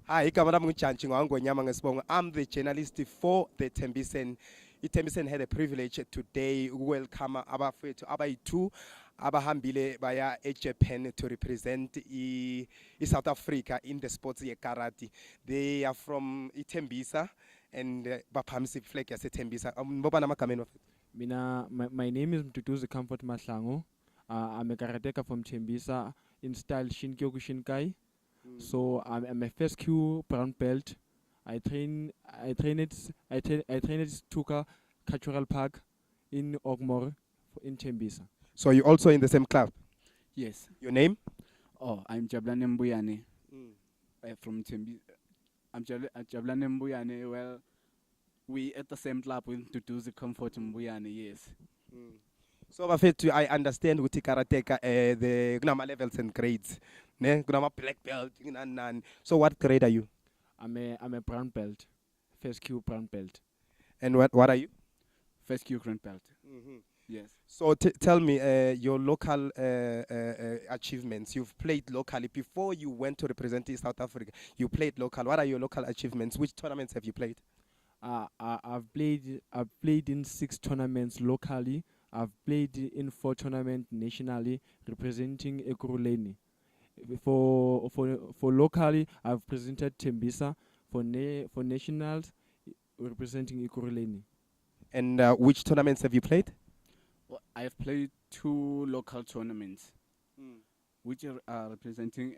Hi, igama lami nguJantshi Ngwangonyama ngesibongo. I'm the journalist for the Tembisan. Tembisan had a privilege today welcome abafethu abayi-2 abahambile baya eJapan to represent South Africa in the sports ye-karate. They are from Tembisa and baphamisa iflag yase-Tembisa. Ngibona amagama enu bafethu. My name is Mtutuzi Comfort Maslango. I'm a karateka from Tembisa in style Shinkyoku Shinkai. So I'm a first Q brown belt. I train at Tuka Cultural Park in Ogmore in Tembisa. So you're also in the same club? Yes. Your name? Oh, I'm Jablane Mbuyane from Tembi. I'm Jablane Mbuyane. Well, we at the same club with Tutuzi Comfort Mbuyane, yes. So bafethu, I understand ukuthi karateka the kunama levels and grades. Ne kunama black belt nani. So what grade are you? I'm a brown belt, first Q brown belt. And what are you? First Q green belt. Yes. So tell me your local achievements. You've played locally before you went to represent South Africa. You played local. What are your local achievements? Which tournaments have you played? I've played in 6 tournaments locally. I've played in 4 tournaments nationally representing Ekurhuleni. For locally, I've presented Tembisa. For nationals, representing Ekurhuleni. And which tournaments have you played? Well, I've played 2 local tournaments, which are representing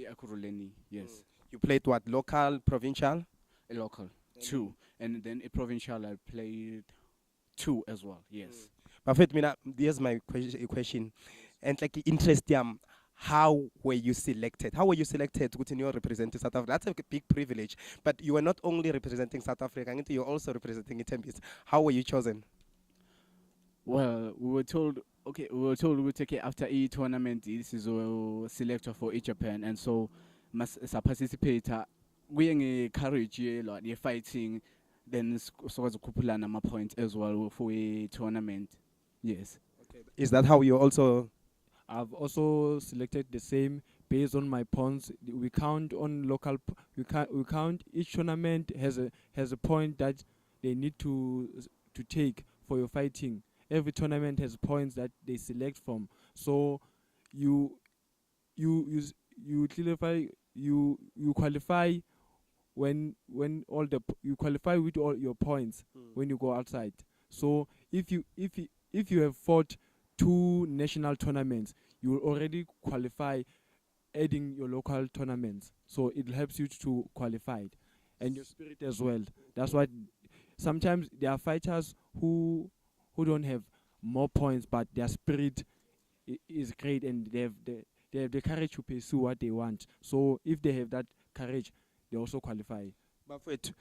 Ekurhuleni. Yes. You played what? Local, provincial? A local, 2, and then a provincial. I played 2 as well. Yes. Bafethu mina, here's my question. And like interest how were you selected? How were you selected to represent South Africa? That's a big privilege. But you were not only representing South Africa, you're also representing Tembisa. How were you chosen? Well, we were told we take it after each tournament. This is a selector for each Japan, and so must participate. We encourage like the fighting, then so as kupulana my point as well for a tournament. Yes. Okay. Is that how you also? I've also selected the same based on my points. We count on local. We count each tournament has a point that they need to take for your fighting. Every tournament has points that they select from. So you clarify you qualify when all the you qualify with all your points when you go outside. So if you have fought 2 national tournaments, you will already qualify adding your local tournaments. So it helps you to qualify and your spirit as well. That's why sometimes there are fighters who don't have more points, but their spirit is great and they have the courage to pursue what they want. So if they have that courage, they also qualify. Bafethu,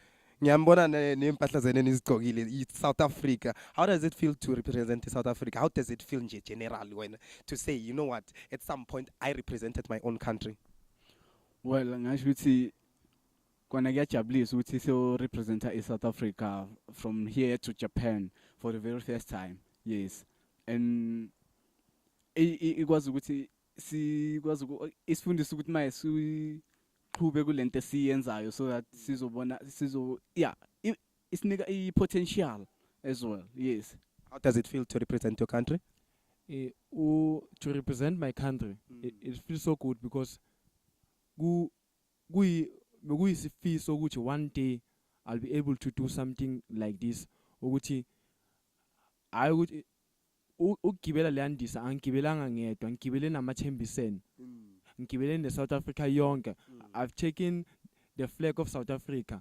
ngiyambona nempahla zenu enizigqokile South Africa. How does it feel to represent South Africa? How does it feel nje generally when to say, you know what, at some point I represented my own country? Well, ngasho ukuthi kona kuyajabulisa ukuthi so represent South Africa from here to Japan for the very first time. Yes. And it was ukuthi sikwazi isifundisa ukuthi maye qhube kulento esiyenzayo so that sizobona isinika potential as well. Yes. How does it feel to represent your country? To represent my country, it feels so good because mekuyisifiso ukuthi one day I'll be able to do something like this. Ukuthi I would ukugibela leandisa angigibelanga ngedwa, ngigibele namaTembisan. Ngigibele neSouth Africa yonke. I've taken the flag of South Africa.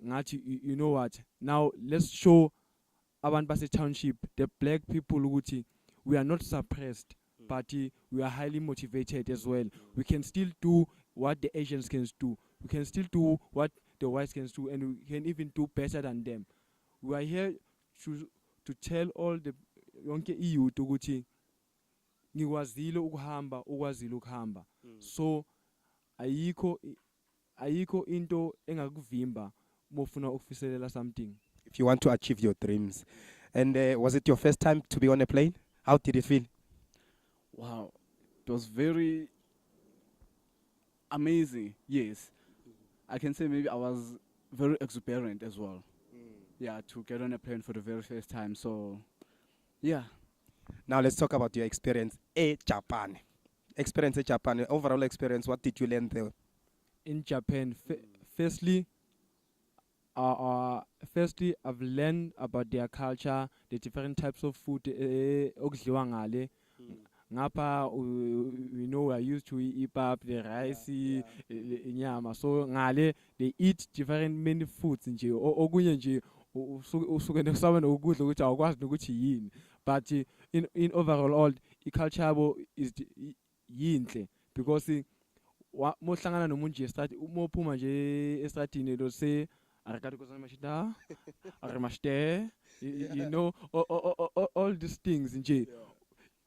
Ngathi you know what? Now let's show abantu base township, the black people ukuthi we are not suppressed, but we are highly motivated as well. We can still do what the Asians can do. We can still do what the whites can do, and we can even do better than them. We are here to tell all the yonke EU ukuthi ngikwazile ukuhamba ukwazile ukuhamba. So ayikho into engakuvimba mofuna ukufiselela something. If you want to achieve your dreams. And was it your first time to be on a plane? How did it feel? Wow. It was very amazing. Yes. I can say maybe I was very exuberant as well. Yeah, to get on a plane for the very first time. So, yeah. Now let's talk about your experience in Japan. Experience in Japan, overall experience, what did you learn there? In Japan, firstly, firstly, I've learned about their culture, the different types of food. Okudliwa ngale. Ngapha, we know we are used to eat up the rice, inyama. So ngale, they eat different many foods nje. Okunye nje usuke nekusaba nokudla ukuthi awukwazi nokuthi yini. But in overall, the culture yabo is yinhle because mohlangana nomuntu nje start mophuma nje estratini lo say arikati kozana mashita arimashte you know all these things nje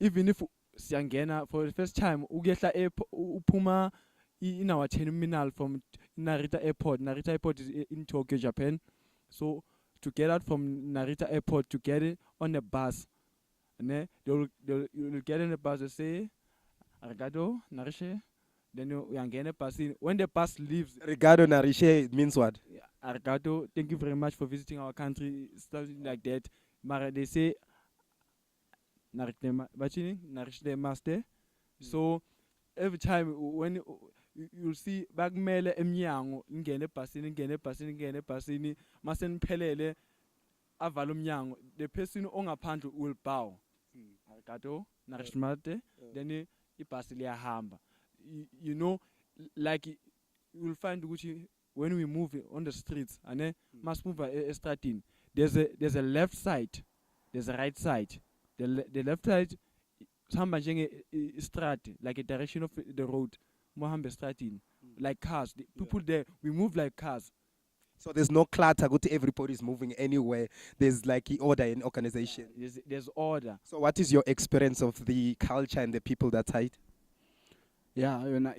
even if siyangena for the first time ukuyehla uphuma in our terminal from Narita Airport is in Tokyo, Japan. So to get out from Narita Airport to get it on a bus, and you'll get in the bus, they say arigato narishe. Then you get a bus in. When the bus leaves, Ricardo Narishe means what? arigato, thank you very much for visiting our country, something like that. Mara they say narishde master. So every time when you'll see bagmele emnyango ingene ebhasini maseniphelele avala umnyango, the person ongaphandle will bow arigato narishmate, then ibhasi liyahamba. You know, like you'll find ukuthi when we move on the streets and must move estratini, there's a left side, there's a right side. The left side sihamba njenge strat, like a direction of the road, mohambe stratini, like cars. The people there, we move like cars. So there's no clutter, everybody's moving anywhere. There's like order in organization. There's order. So what is your experience of the culture and the people that side? Yeah, yona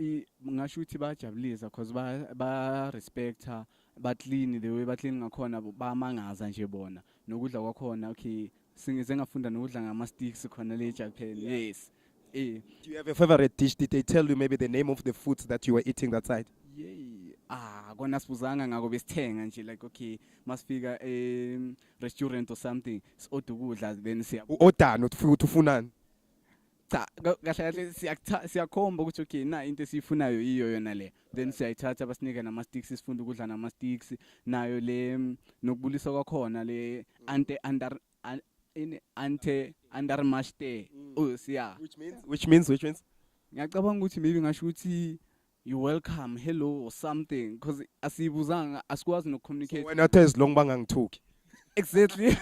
ngasho ukuthi bayajabulisa because ba respecta, ba clean the way ba clean ngakhona bayamangaza nje bona. Nokudla kwakhona okay, singize ngafunda nokudla ngama sticks khona le Japan. Yes. Do you have a favorite dish? Did they tell you maybe the name of the foods that you were eating that side? Kona sibuzanga ngako besithenga nje like okay, masifika restaurant or something, siorder ukudla then siya Udano ufunani? cha kahle siyakhomba ukuthi okay na into esifunayo iyo yona le, then siyayithatha basinike nama sticks, sifunda ukudla nama sticks nayo le nokubulisa kwakhona le ante under mashte siya, Which means ngiyacabanga ukuthi maybe ngasho ukuthi you welcome, hello or something, because asibuzanga asikwazi no communicate. when not as long bangangithuki. Exactly.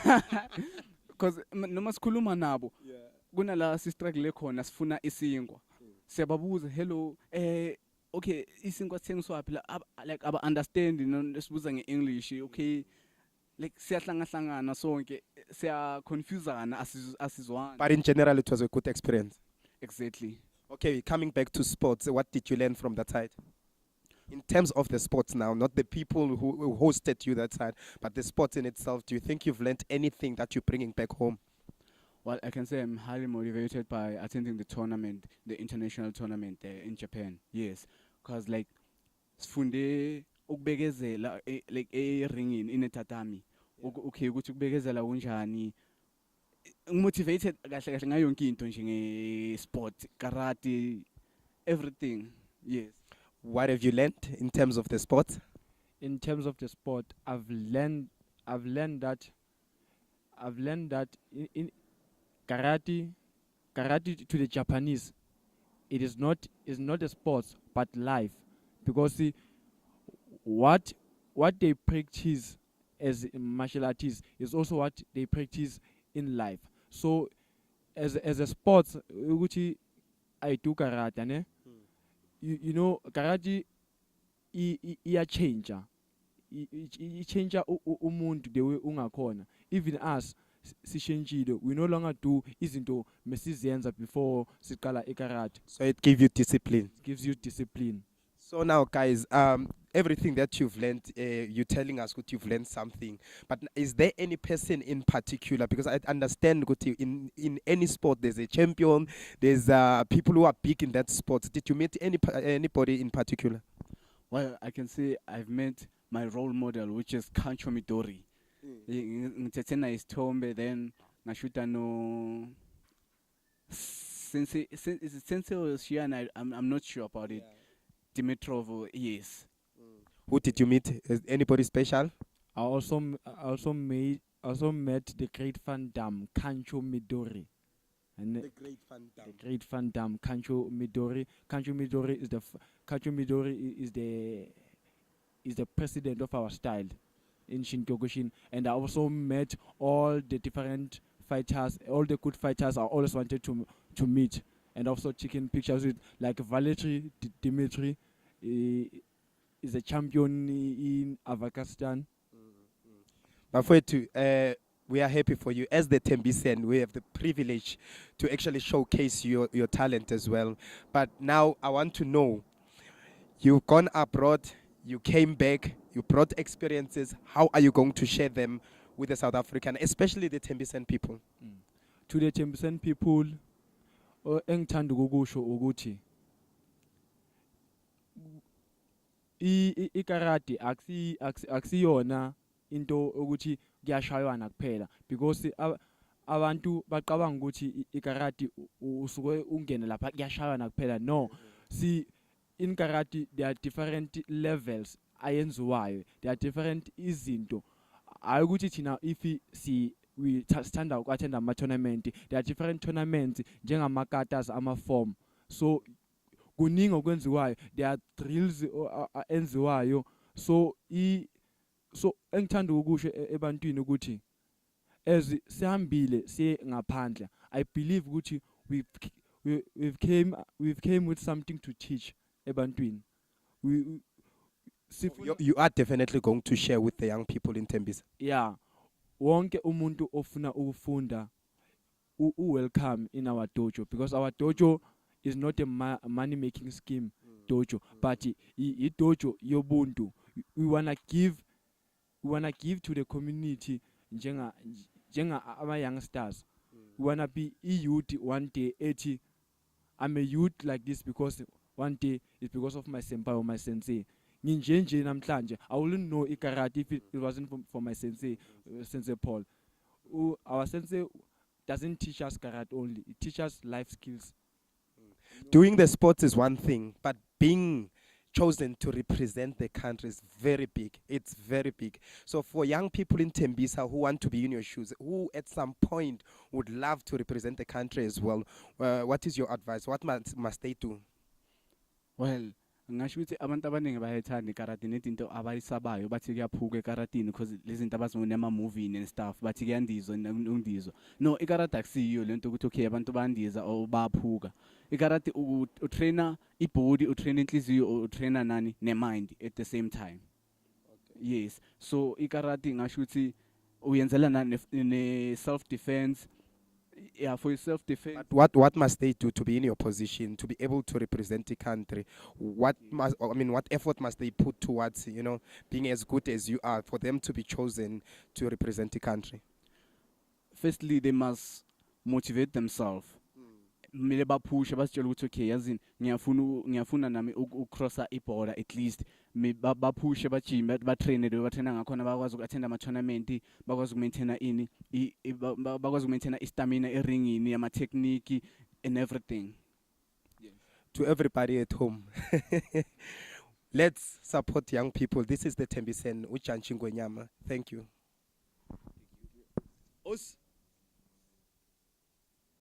Because noma sikhuluma nabo kunala sistruggle khona sifuna isinkwa, siyababuza hello okay isinkwa sithengiswa phela like aba understand sibuza ngeEnglish okay, like siyahlangana sonke siya confusana asizwana. But in general it was a good experience. Exactly. Okay, coming back to sports, what did you learn from that side? In terms of the sports now, not the people who hosted you that side, but the sports in itself, do you think you've learned anything that you're bringing back home? Well, I can say I'm highly motivated by attending the tournament, the international tournament there in Japan. Yes, because like sifunde ukubegezela like ringini in tatami. Okay, ukuthi ukubegezela kunjani. Motivated kahle kahle ngayo yonke into nje nge-sport, karate, everything. Yes. What have you learned in terms of the sport? In terms of the sport, I've learned that in karate to the Japanese, is not a sport but life, because see, what they practice as martial artists is also what they practice in life. So as a sport, which I do karate, ne? You know karate iya change umuntu the way ungakhona. Even us sishentshile, we no longer do izinto mesizenza before siqala ikarate. So it gives you discipline. It gives you discipline. So now, guys, everything that you've learned, you're telling us that you've learned something. But is there any person in particular? Because I understand that in any sport, there's a champion, there's people who are big in that sport. Did you meet anybody in particular? Well, I can say I've met my role model, which is Kancho Midori. Ngithethe naye isithombe, then ngashuta no Sensei, is it Sensei or Shian? I'm not sure about it. Dimitrov, yes. Who did you meet? Is anybody special? I also met the great Van Damme, Kancho Midori. And Great Van the great Van Damme, Kancho Midori. Kancho Midori is Kancho Midori is the president of our style in Shinkokushin. And I also met all the different fighters, all the good fighters I always wanted to meet. And also taking pictures with like Valery Dimitri is a champion in Afghanistan. Bafowethu, we are happy for you. As the Tembisan, we have the privilege to actually showcase your talent as well. But now I want to know, you've gone abroad, you came back, you brought experiences. How are you going to share them with the South African, especially the Tembisan people? To the Tembisan people, engithanda ukusho ukuthi ikarate akusiyona into ukuthi kuyashaywana kuphela, because abantu baqabanga ukuthi ikarate usuke ungene lapha kuyashaywana kuphela. No, see, in karate there are different levels ayenziwayo, there are different izinto. Hayi ukuthi thina if we sithanda uku-attend ama-tournament, there are different tournaments njengama-katas, ama-form. So kuningi okwenziwayo, there are drills enziwayo. So engithanda ukusho ebantwini ukuthi as sihambile siye ngaphandle, I believe ukuthi we've came with something to teach ebantwini. You are definitely going to share with the young people in Tembisa. Yeah, wonke umuntu ofuna ukufunda welcome in our dojo, because our dojo is not a money making scheme dojo, but I dojo yobuntu. We wanna give to the community njenga ama youngsters. We wanna be youth one day. I'm a youth like this because one day it's because of my senpai or my sensei. Nginjenje namhlanje, I wouldn't know ikarate if it wasn't for my sensei, Sensei Paul. Our sensei doesn't teach us karate only; it teaches us life skills. Doing the sports is one thing, but being chosen to represent the country is very big. It's very big. So for young people in Tembisa who want to be in your shoes, who at some point would love to represent the country as well, what is your advice? What must they do? Well, ngasho ukuthi abantu abaningi bayayithanda ikarate nezinto abayisabayo bathi kuyaphuka ekaratini because lezi zinto abazibona ema-movie and stuff bathi kuyandizwa ungidizwa. No, ikarate akusiyo lento ukuthi okay abantu bayandiza or bayaphuka. Ikarate utrainer ibody, utrainer inhliziyo, utrainer nani ne-mind at the same time. Yes, so ikarate ngasho ukuthi uyenzela ne self defense. Yeah, for self defense. But what must they do to be in your position, to be able to represent the country? What effort must they put towards, being as good as you are for them to be chosen to represent the country? Firstly, they must motivate themselves. Mele baphushe basitshela ukuthi okay yazini ngiyafuna nami ukcrossa iborder at least baphushe bajime batrain ngakhona bakwazi uku-attend ama-tournament, bakwazi uku-maintaina bakwazi uku-maintaina istamina eringini, ama-technique and everything. Yeah. To everybody at home, let's support young people. This is the Tembisan Uchanchingwenyama. Thank you.